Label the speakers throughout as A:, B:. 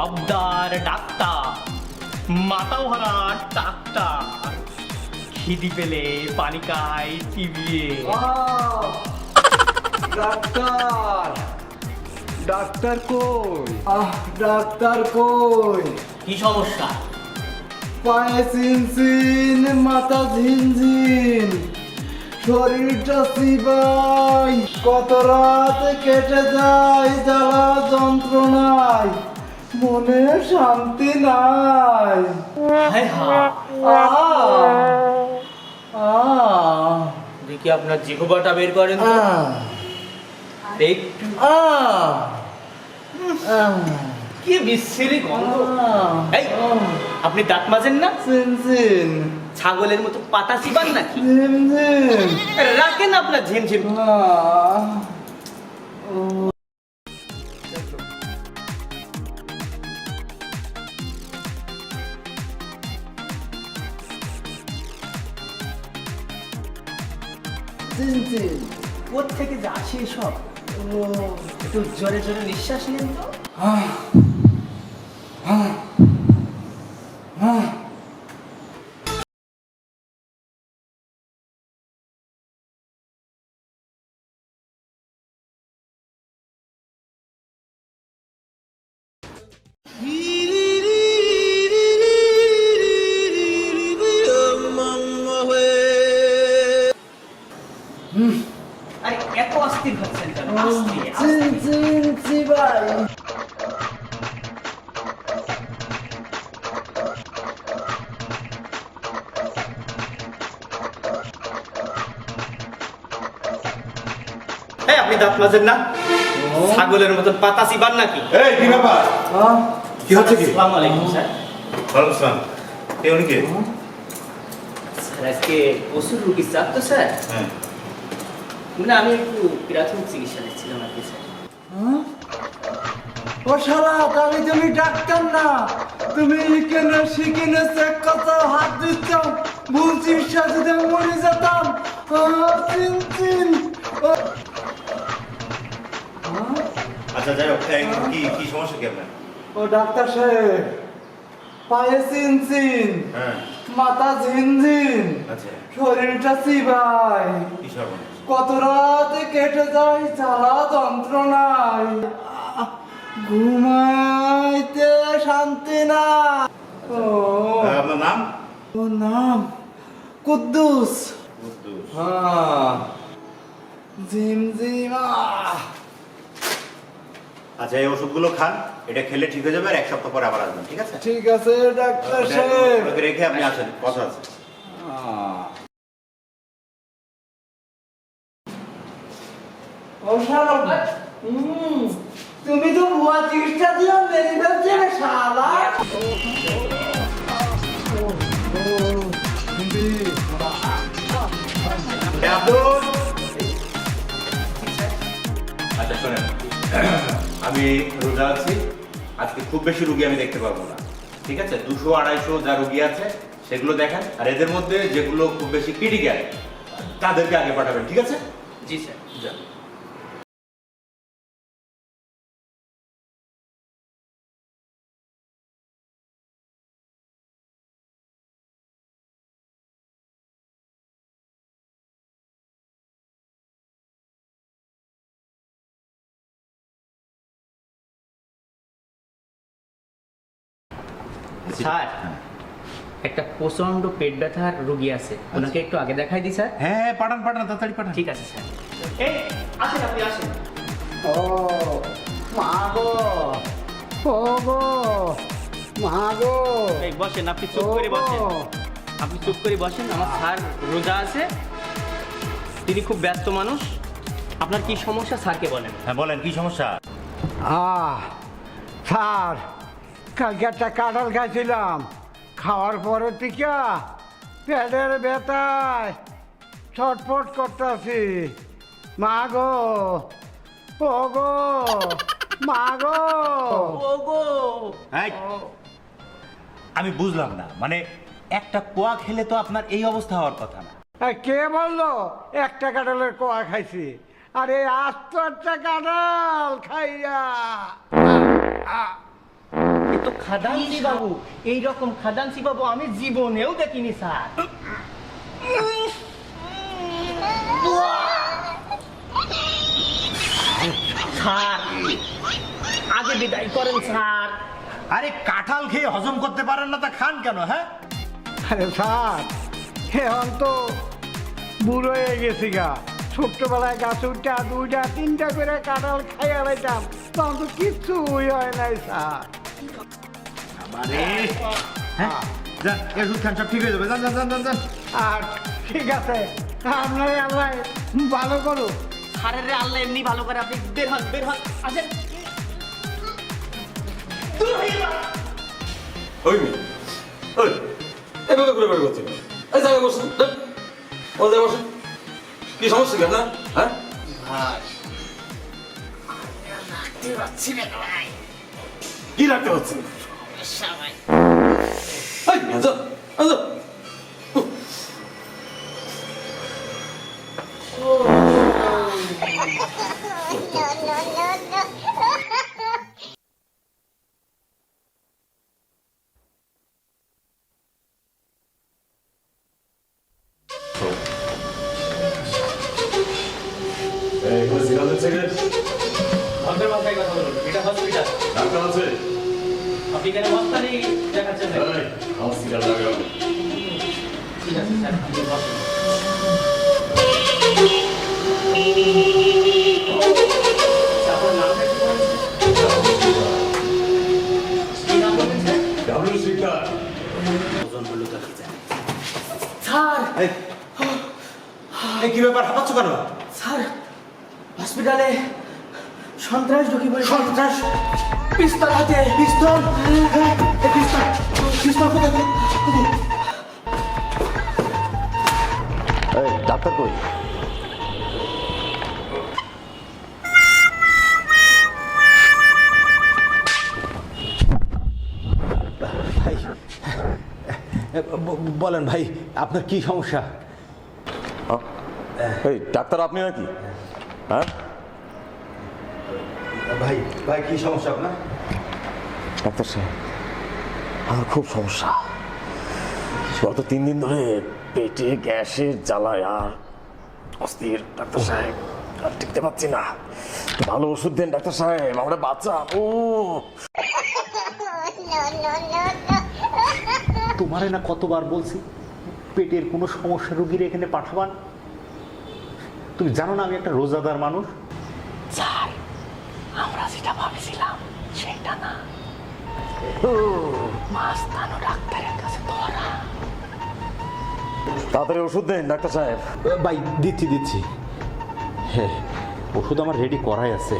A: আবদার ডাক্তার, মাথাও হারা ডাক্তার, খিদি পেলে পানি খাই চিবিয়ে।
B: ডাক্তার, ডাক্তার কই? ডাক্তার কই?
A: কি সমস্যা?
B: পায়ে চিনচিন, মাথা ঝিনঝিন, শরীরটা চিবাই, কত রাত কেটে যায় জ্বালা যন্ত্রণায়, মনে শান্তি নাই।
A: হায় হায়, দেখি আপনার জিহ্বাটা বের করেন তো। একটু কি বিশ্রী গন্ধ। এই, আপনি দাঁত মাজেন না?
B: চিনচিন,
A: ছাগলের মতো পাতা চিবান নাকি?
B: ঝিমঝিম,
A: রাখেন আপনার ঝিমঝিম।
B: চিনচিন।
A: কোত্থেকে যে আসে এসব? একটু জোরে জোরে নিঃশ্বাস নেন তো। আরে এত অস্থির হচ্ছেন কেন? আস্তে আস্তে।
B: চিনচিন চিবাই।
A: এই, আপনি দাঁত মাজেন না? ছাগলের মতন পাতা চিবান নাকি?
C: এই কি ব্যাপার? কি হচ্ছে কি?
A: আসসালামু আলাইকুম স্যার।
C: ওয়ালাইকুম আসসালাম। কে উনি কে?
A: স্যার আজকে প্রচুর রুগী চাপ তো স্যার,
C: হ্যাঁ।
A: মানে আমি একটু প্রাথমিক চিকিৎসা দিচ্ছিলাম আর কি স্যার।
B: ও শালা, তাহলে তুমি ডাক্তার না, তুমি কেন শিখিনে চেক করতে হাত দিচ্ছ? ভুল চিকিৎসা যদি আমি মরে যেতাম। চিনচিন।
C: আচ্ছা যাই হোক, কি কি সমস্যা কি আপনার?
B: ও ডাক্তার সাহেব, পায়ে চিনচিন,
C: হ্যাঁ।
B: মাথা ঝিনঝিন,
C: আচ্ছা।
B: শরীরটা চিবাই,
C: কি সর্বনাশ?
B: কত রাত কেটে যায় জ্বালা যন্ত্রণায়, ঘুমাইতে শান্তি না।
C: আপনার নাম?
B: ও নাম কুদ্দুস।
C: কুদ্দুস।
B: হ্যাঁ, ঝিমঝিমা।
C: আচ্ছা, এই ওষুধগুলো খান, এটা খেলে ঠিক হয়ে যাবে, আর এক সপ্তাহ পরে আবার আসবেন, ঠিক আছে?
B: ঠিক আছে ডাক্তার সাহেব।
C: ওটাকে রেখে আপনি আসেন, কথা আছে।
B: ও শালা, তুমি তো ভুয়া চিকিৎসা দিও, মেরে ফেলছে রে শালা।
C: আব্দুল। আচ্ছা শোনেন, আমি রোজা আছি, আজকে খুব বেশি রুগী আমি দেখতে পারবো না, ঠিক আছে? 200-250 যা রুগী আছে সেগুলো দেখেন, আর এদের মধ্যে যেগুলো খুব বেশি ক্রিটিক্যাল তাদেরকে আগে পাঠাবেন, ঠিক আছে?
A: জি স্যার।
C: যান।
A: স্যার, একটা প্রচন্ড পেট ব্যথার রোগী আছে, ওনাকে একটু আগে দেখাই দিই স্যার।
C: হ্যাঁ, পাঠান পাঠান, তাড়াতাড়ি পাঠান।
A: ঠিক আছে স্যার। এই, আসেন আপনি আসেন।
B: ও মা গো, ও গো, মা গো।
A: এই বসেন, আপনি চুপ করে বসেন, আপনি চুপ করে বসেন। আমার স্যার রোজা আছে, তিনি খুব ব্যস্ত মানুষ। আপনার কি সমস্যা স্যারকে বলেন।
C: হ্যাঁ বলেন, কি সমস্যা?
B: স্যার, কালকে একটা কাঁঠাল খাইছিলাম, খাওয়ার পরে টিকা পেটের ব্যথায় ছটফট করতেছি। মা গো, ও গো, মা গো।
A: ওগো,
C: এই, আমি বুঝলাম না, মানে একটা কোয়া খেলে তো আপনার এই অবস্থা হওয়ার কথা না।
B: কে বললো একটা কাঁঠালের কোয়া খাইছি? আরে আস্ত একটা কাঁঠাল খাইয়া
A: এ তো খাদানসি বাবু, এইরকম খাদানসি বাবু আমি জীবনেও দেখিনি স্যার। স্যার আগে বিদায় করেন স্যার।
D: আরে কাঁঠাল খেয়ে হজম করতে পারেন না তা খান কেন? হ্যাঁ
B: আরে স্যার এখন তো বুড়ো হয়ে গেছি গা, ছোট্টবেলায় গাছ উঠা 2টা 3টা করে কাঁঠাল খাইয়া লাইতাম, তখন তো কিচ্ছুই হয় নাই স্যার।
D: হ্যাঁ যান, ওষুধ খান, সব ঠিক হয়ে যাবে। যান যান যান যান যান।
B: আর ঠিক আছে, আপনার আল্লাহ ভালো করুক।
A: স্যারের আল্লাহ এমনি ভালো করে, আপনি বের হন বের হন, আসেন।
E: ওই মেয়ে, ওই এভাবে ঘুরে বেড়ে করছেন, এই জায়গায় বসুন, ও জায়গায় বসুন। কি সমস্যা কি আপনার? হ্যাঁ কি রাখতে পারছেন? এই মেয়ে, যাও, যাও। এখানে সিরাজের ছেলে
A: আপনার মাথায় কথা বলুন, এটা হসপিটাল।
E: ডাক্তার আছে?
A: আপনি কেন হসপিটালে দেখাচ্ছেন না?
E: এই, আমার সিরাজ লাগাও।
A: ঠিক আছে স্যার, আপনি বসুন। আপনার নামটা কি বলেন? কি নাম বলেন স্যার?
E: ডাবলু শিকার।
A: ওজন হলো তো কি জানেন? স্যার
D: এই কি ব্যাপার, হাঁপাচ্ছ কেন?
A: স্যার হসপিটালে সন্ত্রাস ঢুকে পড়ে।
D: সন্ত্রাস?
A: পিস্তল হাতে।
D: পিস্তল? হ্যাঁ, এই পিস্তল, পিস্তল কোথায়?
E: এই ডাক্তার কই?
D: ভাই বলেন ভাই, আপনার কি সমস্যা?
E: এই ডাক্তার আপনি নাকি? হ্যাঁ
D: ভাই ভাই কি সমস্যা আপনার?
E: ডাক্তার সাহেব, আমার খুব সমস্যা। গত 3 দিন ধরে পেটে গ্যাসের জ্বালায় আর অস্থির ডাক্তার সাহেব, আর টিকতে পারছি না। ভালো ওষুধ দেন ডাক্তার সাহেব, আমরা বাচ্চা। ও
D: তোমারে না কতবার বলছি পেটের কোনো সমস্যা রোগীর এখানে পাঠাবান। তুমি জানো না আমি একটা রোজাদার মানুষ।
A: স্যার আমরা যেটা ভাবছিলাম সেটা না, মাস্তানো ডাক্তারের কাছে ধরা।
E: তাড়াতাড়ি ওষুধ দেন ডাক্তার সাহেব।
D: ভাই দিচ্ছি দিচ্ছি, হ্যাঁ ওষুধ আমার রেডি করাই আছে।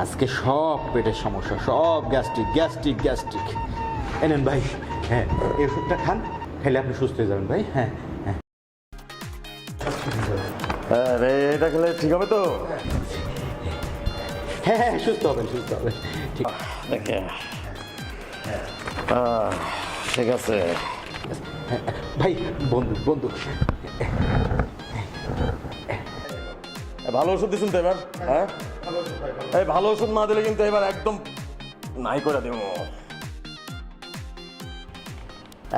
D: আজকে সব পেটের সমস্যা, সব গ্যাস্ট্রিক গ্যাস্ট্রিক গ্যাস্ট্রিক এনেন ভাই। হ্যাঁ এই ওষুধটা খান, খেলে আপনি সুস্থ হয়ে যাবেন ভাই। হ্যাঁ হ্যাঁ
E: রে, এটা খেলে ঠিক হবে তো?
D: হ্যাঁ হ্যাঁ সুস্থ হবেন সুস্থ হবেন, ঠিক
E: দেখে ঠিক আছে।
D: ভাই। বন্ধু বন্ধু
E: ভালো ওষুধ দিচ্ছেন তো এবার? হ্যাঁ এই ভালো ওষুধ না দিলে কিন্তু এবার একদম নাই করে দেব,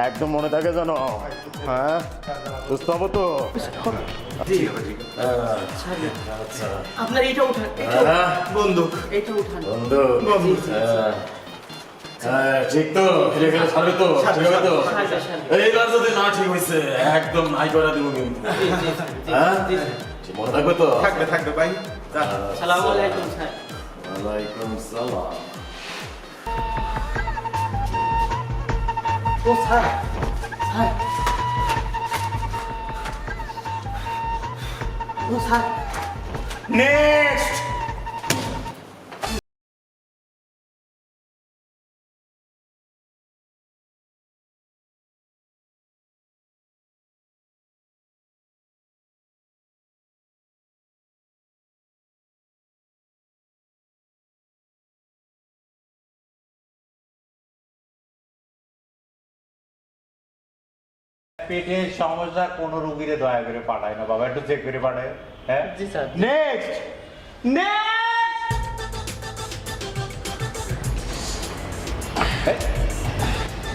E: একদম মনে থাকে জানো। হ্যাঁ সুস্থ হবো তো?
A: আপনার এইটা উঠান,
D: বন্দুক
A: এইটা উঠান।
E: বন্ধু ঠিক তো? ফিরে গেলে ছাড়বে তো? ঠিক হবে তো? এইবার যদি না ঠিক হয়েছে একদম নাই করে দেবো কিন্তু। হ্যাঁ মনে থাকবে তো?
D: থাকবে থাকবে ভাই।
A: সালাম আলাইকুম স্যার।
E: ওয়ালাইকুম সালাম।
A: ও স্যার, স্যার ও স্যার।
D: নেক্সট। পেটের সমস্যা কোন রোগীরে দয়া করে পাঠায় না বাবা, একটু চেক করে পাঠায়। হ্যাঁ
A: জি স্যার।
D: Next next.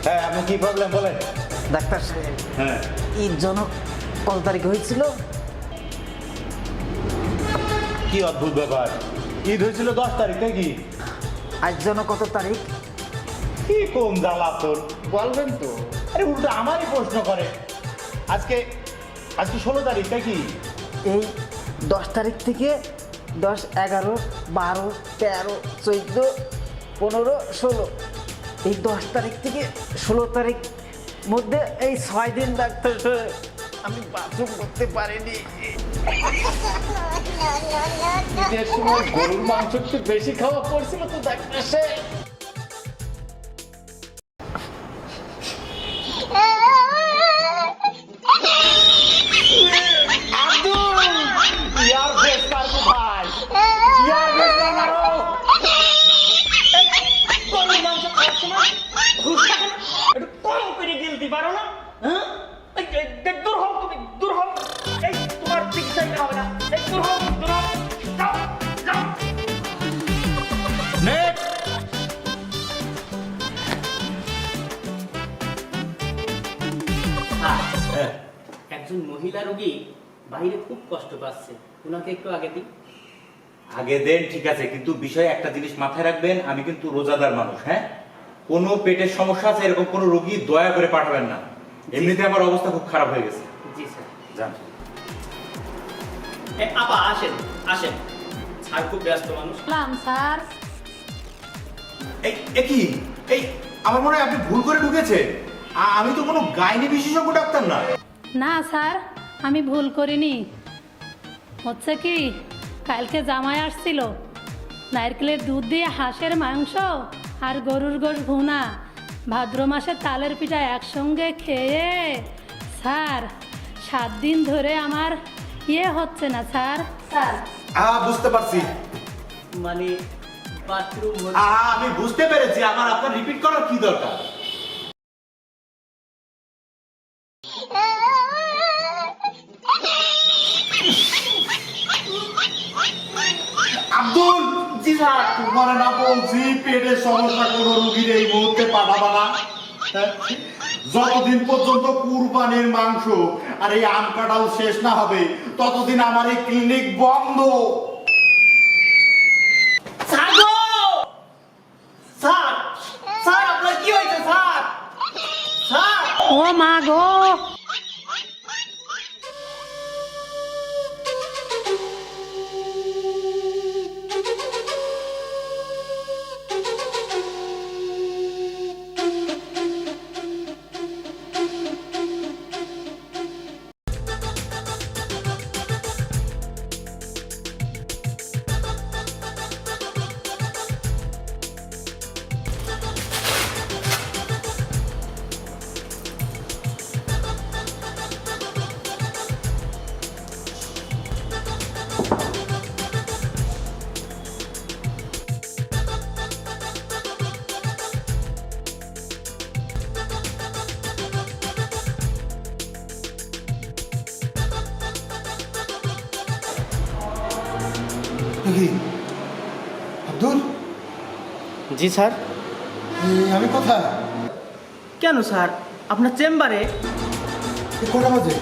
D: হ্যাঁ, আপনি কি প্রবলেম বলেন?
F: ডাক্তার সাহেব,
D: হ্যাঁ,
F: ঈদ জনক কত তারিখে হয়েছিল?
D: কি অদ্ভুত ব্যাপার, ঈদ হয়েছিল 10 তারিখ নাকি?
F: আজ যেন কত তারিখ?
D: কি কম জ্বালা তোর, বলবেন তো? আরে উল্টো আমারই প্রশ্ন করে। আজকে আজকে 16 তারিখ নাকি?
F: এই 10 তারিখ থেকে 10, 11, 12, 13, 14, 15, 16, এই 10 তারিখ থেকে 16 তারিখ মধ্যে এই 6 দিন ডাক্তার সাহেব আমি বাথরুম করতে পারিনি। ঈদের সময় গরুর মাংস একটু বেশি খাওয়া পড়ছিল তো ডাক্তার সাহেব।
A: গরুর মাংস খাওয়ার সময় ঘুষটা কেন একটু কম করে গিলতে পারো না? হ্যাঁ, দূর হও তুমি, দূর হও। এই তোমার চিকিৎসা দিতে হবে না। এই দূর হও, দূর হও। যাও, যাও। একজন মহিলা রোগী বাইরে খুব কষ্ট পাচ্ছে, ওনাকে একটু আগে দিই।
C: আগে দেন, ঠিক আছে, কিন্তু বিষয়ে একটা জিনিস মাথায় রাখবেন, আমি কিন্তু রোজাদার মানুষ। হ্যাঁ, কোনো পেটের সমস্যা আছে এরকম কোনো রোগী দয়া করে পাঠাবেন না। এমনিতে আমার অবস্থা খুব খারাপ হয়ে গেছে।
A: জি স্যার।
C: যান।
A: আপা আসেন, আসেন, স্যার খুব ব্যস্ত মানুষ।
G: সালাম স্যার।
C: কি এই, আমার মনে হয় আপনি ভুল করে ঢুকেছে। আমি তো কোনো গাইনি বিশেষজ্ঞ ডাক্তার না।
G: না স্যার, আমি ভুল করিনি। হচ্ছে কি, কালকে জামাই আসছিল, নারকেলের দুধ দিয়ে হাঁসের মাংস আর গরুর গোশ ভুনা, ভাদ্র মাসে তালের পিঠা একসঙ্গে খেয়ে স্যার 7 দিন ধরে আমার হচ্ছে না স্যার। স্যার
C: বুঝতে পারছি,
A: মানে বাথরুম।
C: আমি বুঝতে পেরেছি, আমার আপনার রিপিট করার কি দরকার। আব্দুল, জি স্যার। তোমার না বলছি পেটের সমস্যা কোনো রোগীর এই মুহূর্তে পাঠাবা না। যতদিন পর্যন্ত কুরবানির মাংস আর এই আম কাঁঠাল শেষ না হবে ততদিন আমার এই ক্লিনিক বন্ধ।
A: স্যার গো! স্যার, স্যার আপনার কি হয়েছে স্যার? স্যার!
G: ও মা গো!
H: আব্দুল,
A: জি স্যার।
H: আমি কোথায়?
A: কেন স্যার, আপনার চেম্বারে?
H: কটা বাজে?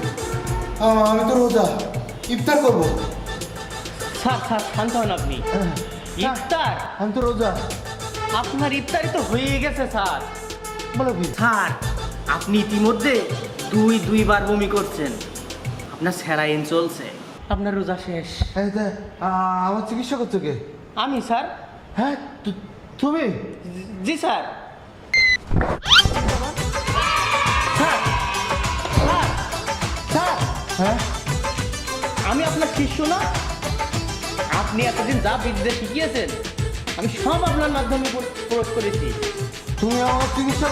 H: আমি তো রোজা, ইফতার করবো।
A: স্যার স্যার শান্ত হন আপনি। ইফতার?
H: আমি তো রোজা।
A: আপনার ইফতারি তো হয়ে গেছে স্যার।
H: বলো কি?
A: স্যার, আপনি ইতিমধ্যে দুইবার বমি করছেন, আপনার স্যালাইন চলছে, আপনার রোজা শেষ।
H: আমার চিকিৎসা করছো কে?
A: আমি স্যার।
H: হ্যাঁ, তুমি?
A: জি স্যার। স্যার, স্যার, স্যার,
H: হ্যাঁ,
A: আমি আপনার শিষ্য না? আপনি এতদিন যা বিদ্যা শিখিয়েছেন আমি সব আপনার মাধ্যমে প্রয়োগ করেছি।
H: তুমি আমার চিকিৎসা